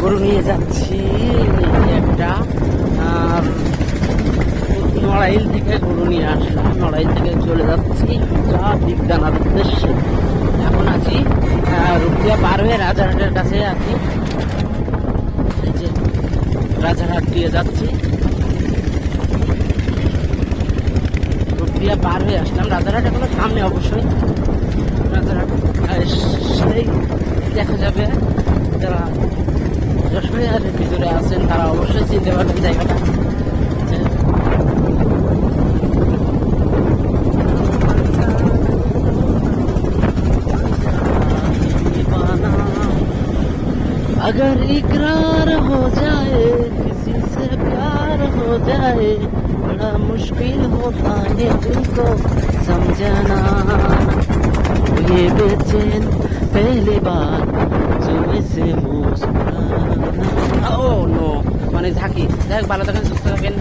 গরু নিয়ে যাচ্ছি একটা নড়াইল থেকে গরু নিয়ে আসলাম, নড়াইল থেকে চলে যাচ্ছি যা দিগদানার উদ্দেশ্যে। এখন আছি রুপিয়া পার হয়ে রাজারহাটের কাছে আছি, এই যে রাজারহাট দিয়ে যাচ্ছি। রুপিয়া পার হয়ে আসলাম, রাজারহাট এখনো সামনে অবশ্যই। রাজারহাট সেই দেখা যাবে, যারা যশোরের ভিতরে আছেন তারা অবশ্যই চিনতে পারবেন জায়গাটা। अगर इकरार हो जाए किसी से प्यार हो जाए बड़ा मुश्किल होता है दिल को समझना, ये बेचैन पहली बार जो ऐसे मुस्कुराना। ओ नो, মানে ঝাঁকি। যাই হোক, ভালো থাকেন, সুস্থ থাকেন।